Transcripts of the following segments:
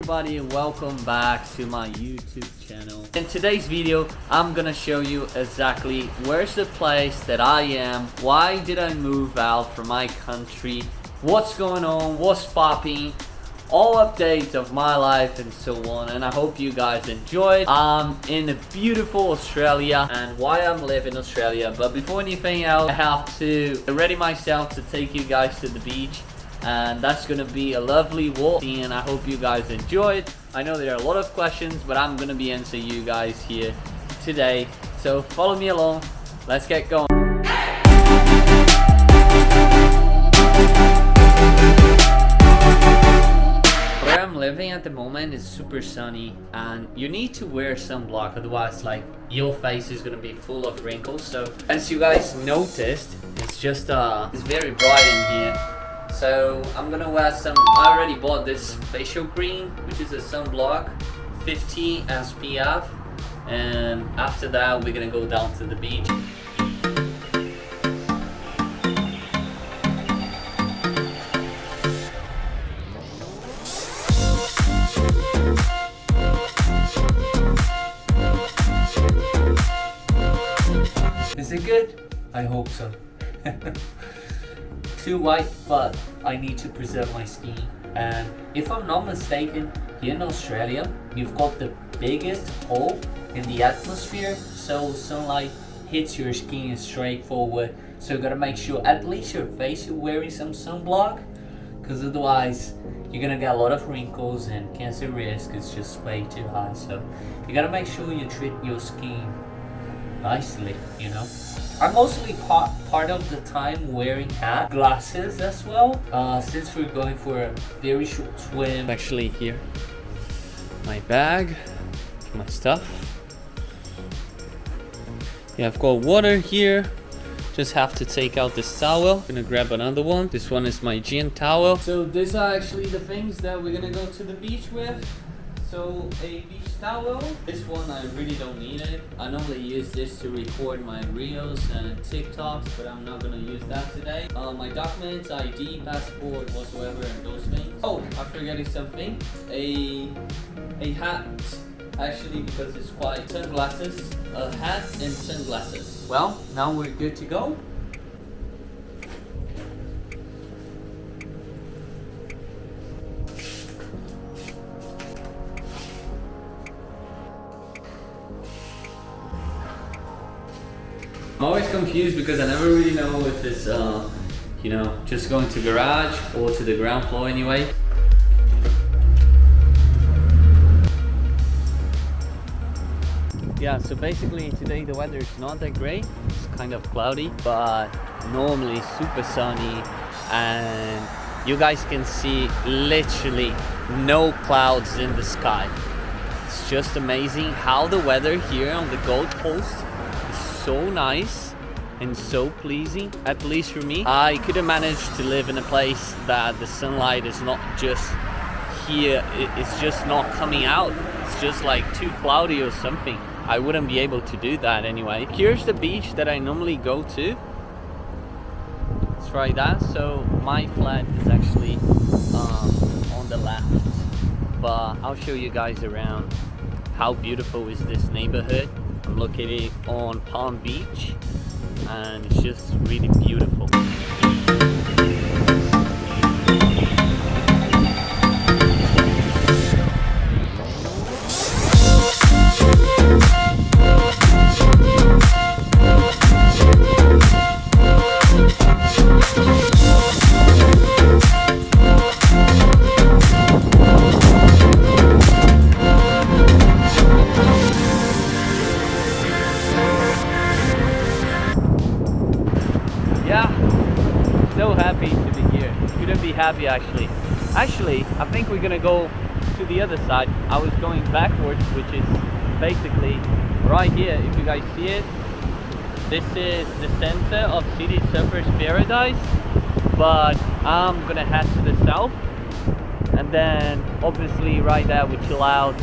everybody, welcome back to my YouTube channel. In today's video, I'm gonna show you exactly where's the place that I am, why did I move out from my country, what's going on, what's popping, all updates of my life and so on, and I hope you guys enjoyed. I'm in a beautiful Australia and why I'm living in Australia, but before anything else, I have to ready myself to take you guys to the beach. And that's gonna be a lovely walk, and I hope you guys enjoyed. I know there are a lot of questions, but I'm gonna be answering you guys here today, so follow me along. Let's get going. Where I'm living at the moment is super sunny, and you need to wear sunblock, otherwise like your face is gonna be full of wrinkles. So as you guys noticed, it's just it's very bright in here. So I'm gonna wear some, I already bought this facial cream, which is a sunblock, 50 SPF, and after that we're gonna go down to the beach. Is it good? I hope so. Too white, but I need to preserve my skin. And if I'm not mistaken, here in Australia, you've got the biggest hole in the atmosphere, so sunlight hits your skin straight forward. So you gotta make sure at least your face you're wearing some sunblock, because otherwise you're gonna get a lot of wrinkles and cancer risk is just way too high. So you gotta make sure you treat your skin nicely, you know. I'm mostly part of the time wearing hat, glasses as well, since we're going for a very short swim. Actually here, my bag, my stuff. Yeah, I've got water here. Just have to take out this towel. Gonna grab another one. This one is my gym towel. So these are actually the things that we're gonna go to the beach with. So a beach towel, this one I really don't need it. I normally use this to record my reels and TikToks, but I'm not gonna use that today. My documents, ID, passport, whatsoever, and those things. Oh, I'm forgetting something. A hat, actually, because it's quite sunglasses. A hat and sunglasses. Well, now we're good to go. I'm always confused because I never really know if it's, you know, just going to garage or to the ground floor anyway. Yeah, so basically today the weather is not that great. It's kind of cloudy, but normally super sunny, and you guys can see literally no clouds in the sky. It's just amazing how the weather here on the Gold Coast so nice and so pleasing, at least for me. I could have managed to live in a place that the sunlight is not just here, it's just not coming out, it's just like too cloudy or something. I wouldn't be able to do that anyway. Here's the beach that I normally go to. Let's try that. So my flat is actually on the left, but I'll show you guys around how beautiful is this neighborhood. I'm located on Palm Beach, and it's just really beautiful. So happy to be here. Couldn't be happy actually. I think we're gonna go to the other side. I was going backwards, which is basically right here. If you guys see it, this is the center of City Surfers Paradise, but I'm gonna head to the south, and then obviously right there we chill out.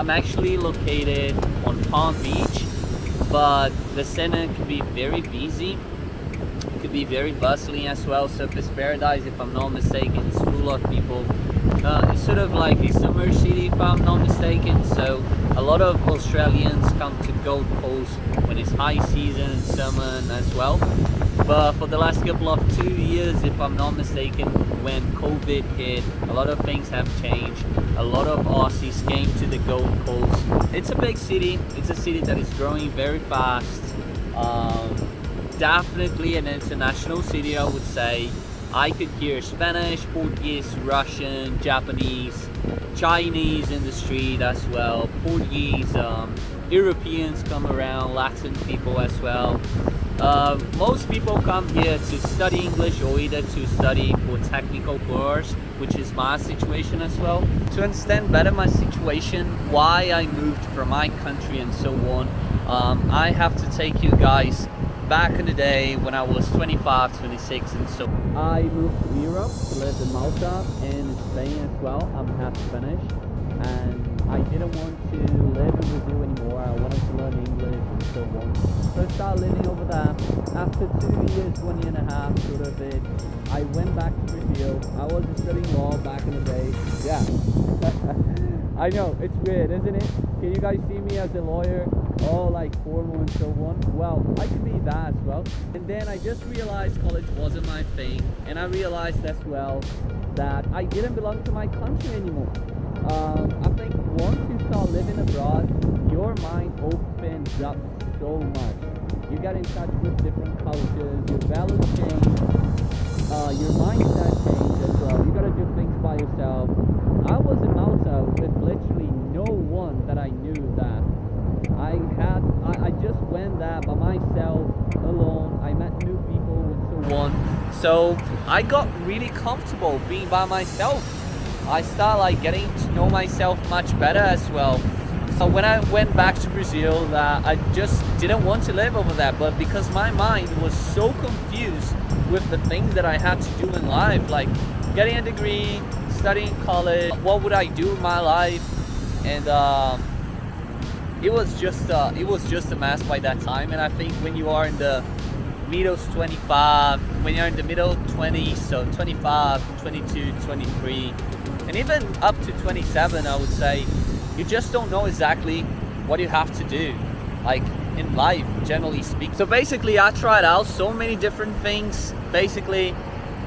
I'm actually located on Palm Beach, but the center can be very busy. It could be very bustling as well. Surfers Paradise, if I'm not mistaken, is full of people. It's sort of like a summer city, if I'm not mistaken. So a lot of Australians come to Gold Coast when it's high season and summer as well. But for the last couple of 2 years, if I'm not mistaken, when COVID hit, a lot of things have changed. A lot of Aussies came to the Gold Coast. It's a big city. It's a city that is growing very fast. Definitely an international city, I would say. I could hear Spanish, Portuguese, Russian, Japanese, Chinese in the street as well. Portuguese, Europeans come around, Latin people as well. Most people come here to study English or either to study for technical course, which is my situation as well. To understand better my situation, why I moved from my country and so on, I have to take you guys back in the day when I was 25, 26 and so I moved to Europe, lived in Malta and Spain as well. I'm half Spanish and I didn't want to live in Brazil anymore. I wanted to learn English and so on. So I started living over there. After 2 years, 1 year and a half sort of it, I went back to Brazil. I was studying law back in the day. Yeah. I know, it's weird, isn't it? Can you guys see me as a lawyer? Oh, like formal and so on. Well, I could be that as well. And then I just realized college wasn't my thing. And I realized as well that I didn't belong to my country anymore. I think once you start living abroad, your mind opens up so much. You get in touch with different cultures, your values change, your mindset changes as well. You gotta do things by yourself. I was in Malta with literally no one that I knew that. I just went there by myself, alone. I met new people and so on. So I got really comfortable being by myself. I started like getting to know myself much better as well. So when I went back to Brazil, I just didn't want to live over there, but because my mind was so confused with the things that I had to do in life, like getting a degree, studying college, what would I do in my life, and it was just a mess by that time. And I think when you are in the middle 25, when you're in the middle 20s, so 25, 22, 23, and even up to 27, I would say, you just don't know exactly what you have to do, like in life, generally speaking. So basically, I tried out so many different things. Basically,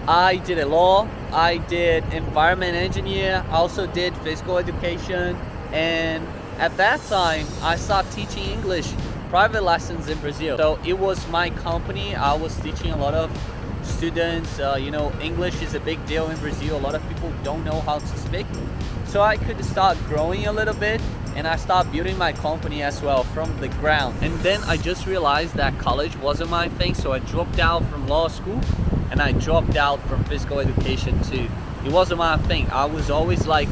I did a law, I did environment engineer, I also did physical education, and at that time, I started teaching English private lessons in Brazil. So it was my company. I was teaching a lot of students. English is a big deal in Brazil. A lot of people don't know how to speak. So I could start growing a little bit, and I started building my company as well from the ground. And then I just realized that college wasn't my thing. So I dropped out from law school and I dropped out from physical education too. It wasn't my thing. I was always like,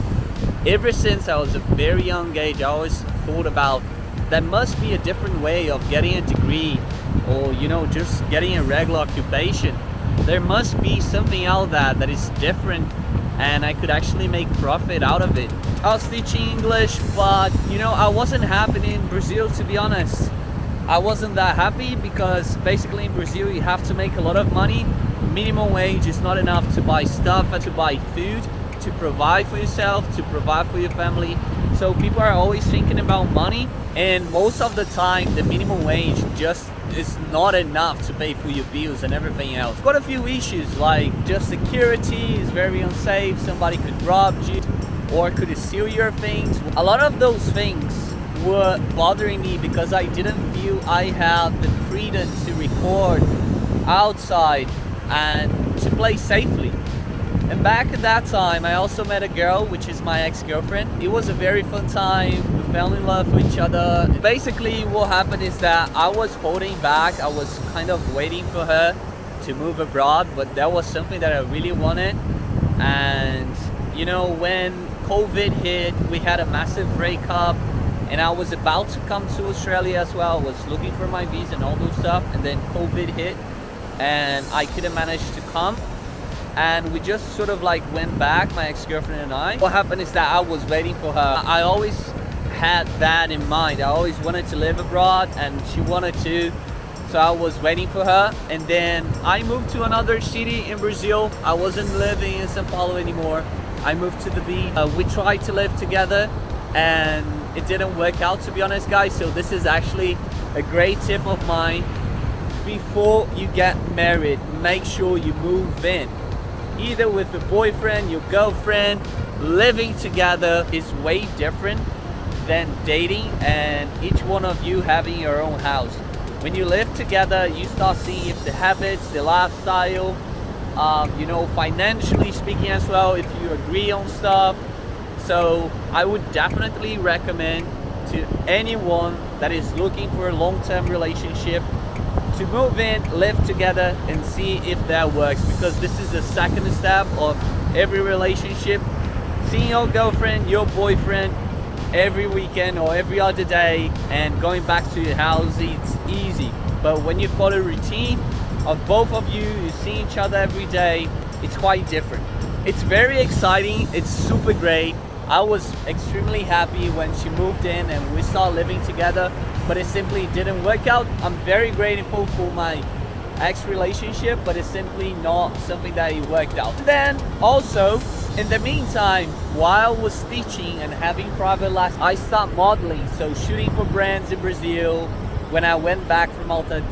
ever since I was a very young age, I always thought about there must be a different way of getting a degree or, just getting a regular occupation. There must be something out there that is different and I could actually make profit out of it. I was teaching English, but, I wasn't happy in Brazil, to be honest. I wasn't that happy because basically in Brazil you have to make a lot of money. Minimum wage is not enough to buy stuff and to buy food, to provide for yourself, to provide for your family. So people are always thinking about money, and most of the time the minimum wage just is not enough to pay for your bills and everything else. Got a few issues like just security is very unsafe, somebody could rob you or could steal your things. A lot of those things were bothering me because I didn't feel I had the freedom to record outside and to play safely. And back at that time, I also met a girl, which is my ex-girlfriend. It was a very fun time. We fell in love with each other. Basically, what happened is that I was holding back. I was kind of waiting for her to move abroad, but that was something that I really wanted. And, when COVID hit, we had a massive breakup, and I was about to come to Australia as well. I was looking for my visa and all those stuff, and then COVID hit, and I couldn't manage to come. And we just sort of like went back, my ex-girlfriend and I. What happened is that I was waiting for her. I always had that in mind. I always wanted to live abroad and she wanted to, so I was waiting for her. And then I moved to another city in Brazil. I wasn't living in Sao Paulo anymore. I moved to the beach. We tried to live together and it didn't work out, to be honest, guys. So this is actually a great tip of mine. Before you get married, make sure you move in, either with a boyfriend, your girlfriend. Living together is way different than dating and each one of you having your own house. When you live together, you start seeing if the habits, the lifestyle, you know, financially speaking as well, if you agree on stuff. So I would definitely recommend to anyone that is looking for a long-term relationship to move in, live together, and see if that works, because this is the second step of every relationship. Seeing your girlfriend, your boyfriend every weekend or every other day and going back to your house, it's easy. But when you've got a routine of both of you, you see each other every day, it's quite different. It's very exciting, it's super great. I was extremely happy when she moved in and we started living together, but it simply didn't work out. I'm very grateful for my ex-relationship, but it's simply not something that it worked out. Then also, in the meantime, while I was teaching and having private lessons, I started modeling, so shooting for brands in Brazil. When I went back from Malta,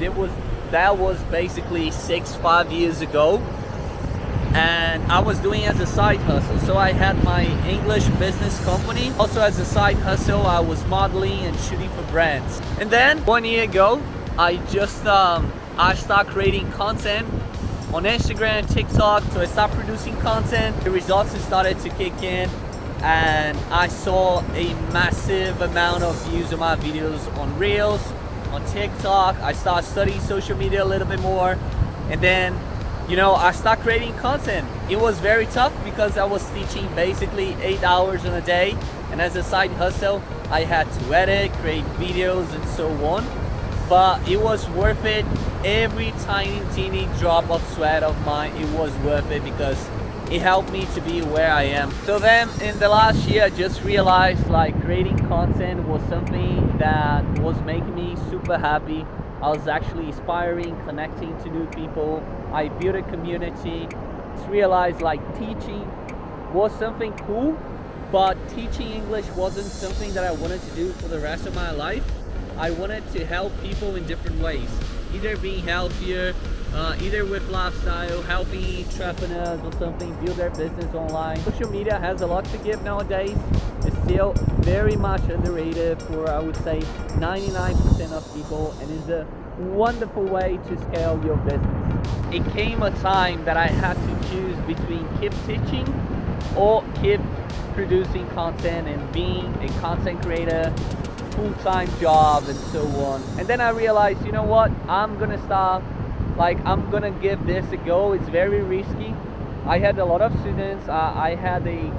that was basically 5 years ago, and I was doing it as a side hustle. So I had my English business company. Also as a side hustle, I was modeling and shooting for brands. And then 1 year ago, I started creating content on Instagram, TikTok. So I started producing content. The results started to kick in and I saw a massive amount of views of my videos on Reels, on TikTok. I started studying social media a little bit more, and then, you know, I started creating content. It was very tough because I was teaching basically 8 hours in a day, and as a side hustle, I had to edit, create videos and so on. But it was worth it. Every teeny drop of sweat of mine, it was worth it because it helped me to be where I am. So then in the last year, I just realized like creating content was something that was making me super happy. I was actually inspiring, connecting to new people. I built a community. Just realized like teaching was something cool, but teaching English wasn't something that I wanted to do for the rest of my life. I wanted to help people in different ways, either being healthier, either with lifestyle, helping entrepreneurs or something build their business online. Social media has a lot to give nowadays. It's still very much underrated for, I would say, 99% of people, and is a wonderful way to scale your business. It came a time that I had to choose between keep teaching or keep producing content and being a content creator, full-time job and so on. And then I realized, you know what, I'm gonna give this a go. It's very risky. I had a lot of students. I had a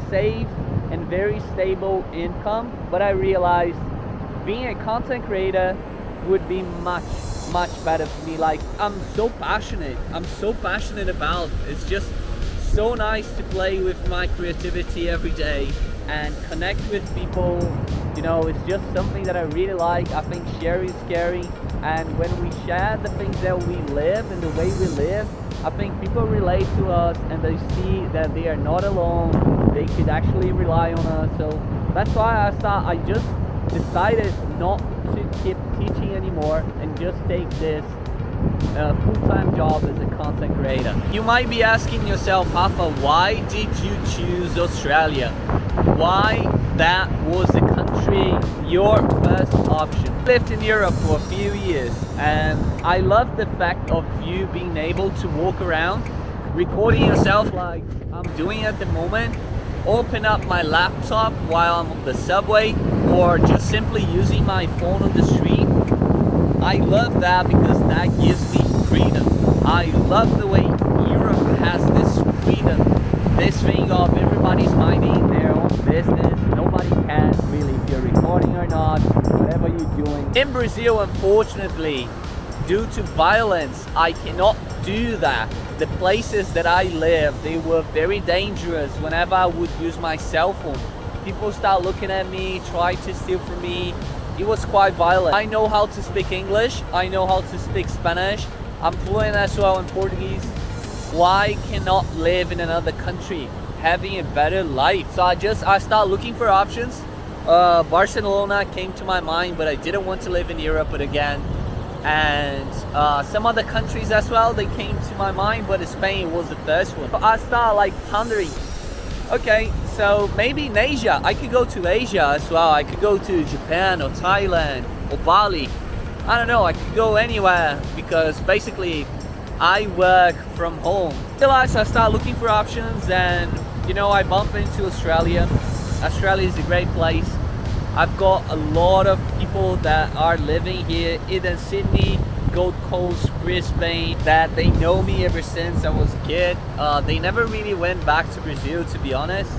safe and very stable income, but I realized being a content creator would be much better for me. Like, I'm so passionate about it. It's just so nice to play with my creativity every day and connect with people. You know, it's just something that I really like. I think sharing is caring, and when we share the things that we live and the way we live, I think people relate to us and they see that they are not alone. They could actually rely on us. So that's why I just decided not to keep teaching anymore and just take this full-time job as a content creator. You might be asking yourself, Rafa, why did you choose Australia? Why that was the country, your first option? I lived in Europe for a few years and I love the fact of you being able to walk around, recording yourself like I'm doing at the moment, open up my laptop while I'm on the subway, or just simply using my phone on the street. I love that because that gives me freedom. I love the way Europe has this freedom, this thing of everybody's minding their own business. Nobody cares really if you're recording or not, whatever you're doing. In Brazil, unfortunately, due to violence, I cannot do that. The places that I live, they were very dangerous whenever I would use my cell phone. People start looking at me, try to steal from me. It was quite violent. I know how to speak English, I know how to speak Spanish, I'm fluent as well in Portuguese. Why cannot live in another country, having a better life? So I start looking for options. Barcelona came to my mind, but I didn't want to live in Europe again. And some other countries as well, they came to my mind, but Spain was the first one. But I start like pondering, okay, so maybe in Asia, I could go to Asia as well. I could go to Japan or Thailand or Bali. I don't know, I could go anywhere because basically I work from home. I start looking for options, and you know, I bump into Australia. Australia is a great place. I've got a lot of people that are living here, either Sydney, Gold Coast, Brisbane, that they know me ever since I was a kid. They never really went back to Brazil, to be honest.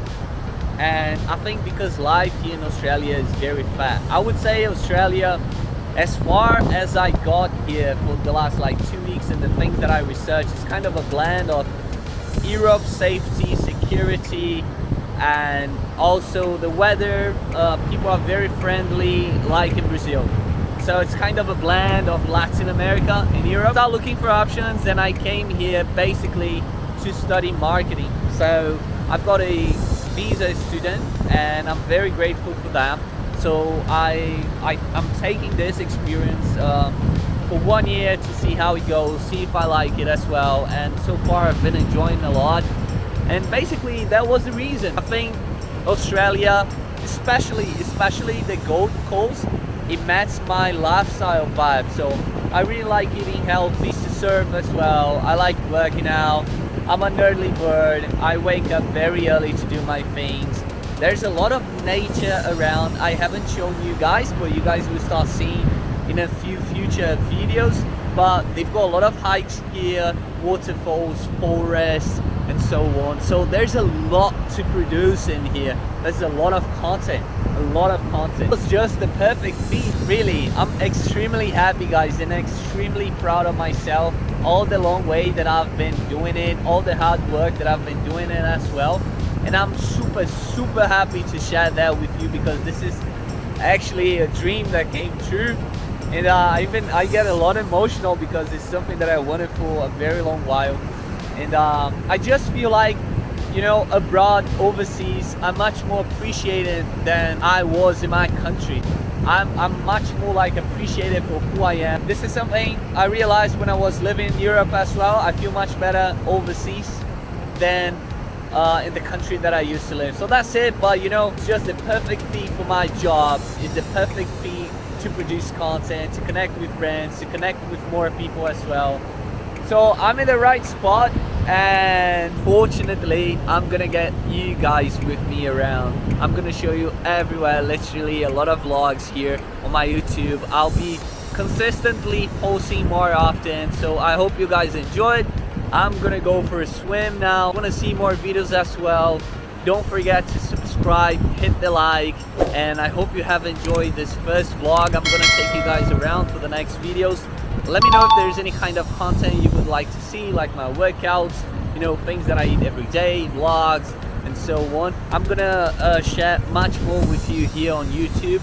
And I think because life here in Australia is very fast. I would say Australia, as far as I got here for the last like 2 weeks, and the things that I researched, is kind of a blend of Europe, safety, security, and also the weather. People are very friendly, like in Brazil. So it's kind of a blend of Latin America and Europe. I started looking for options, and I came here basically to study marketing. So I've got a visa student, and I'm very grateful for that. So I'm taking this experience for 1 year to see how it goes, see if I like it as well. And so far I've been enjoying a lot. And basically that was the reason. I think Australia, especially the Gold Coast, it matches my lifestyle vibe. So I really like eating healthy, to surf as well. I like working out. I'm an early bird. I wake up very early to do my things. There's a lot of nature around. I haven't shown you guys, but you guys will start seeing in a few future videos. But they've got a lot of hikes here, waterfalls, forests, and so on. So there's a lot to produce in here. There's a lot of content. It's just the perfect feat, really. I'm extremely happy, guys, and extremely proud of myself. All the long way that I've been doing it, all the hard work that I've been doing it as well. And I'm super happy to share that with you, because this is actually a dream that came true. And I get a lot emotional because it's something that I wanted for a very long while. And I just feel like, you know, abroad, overseas, I'm much more appreciated than I was in my country. I'm much more like appreciated for who I am. This is something I realized when I was living in Europe as well. I feel much better overseas than in the country that I used to live. So that's it. But you know, it's just the perfect fit for my job. It's the perfect fit to produce content, to connect with brands, to connect with more people as well. So I'm in the right spot, and fortunately I'm gonna get you guys with me around. I'm gonna show you everywhere, literally a lot of vlogs here on my YouTube. I'll be consistently posting more often, so I hope you guys enjoyed. I'm gonna go for a swim now. I wanna see more videos as well. Don't forget to subscribe, hit the like, and I hope you have enjoyed this first vlog. I'm gonna take you guys around for the next videos. Let me know if there's any kind of content you would like to see, like my workouts, you know, things that I eat every day, vlogs, and so on. I'm gonna share much more with you here on YouTube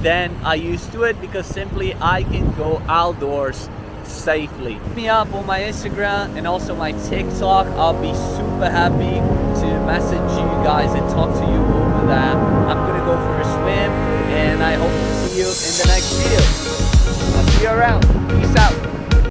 than I used to it, because simply I can go outdoors safely. Hit me up on my Instagram and also my TikTok. I'll be super happy to message you guys and talk to you over that. I'm gonna go for a swim, and I hope to see you in the next video. I'll see you around. Peace out.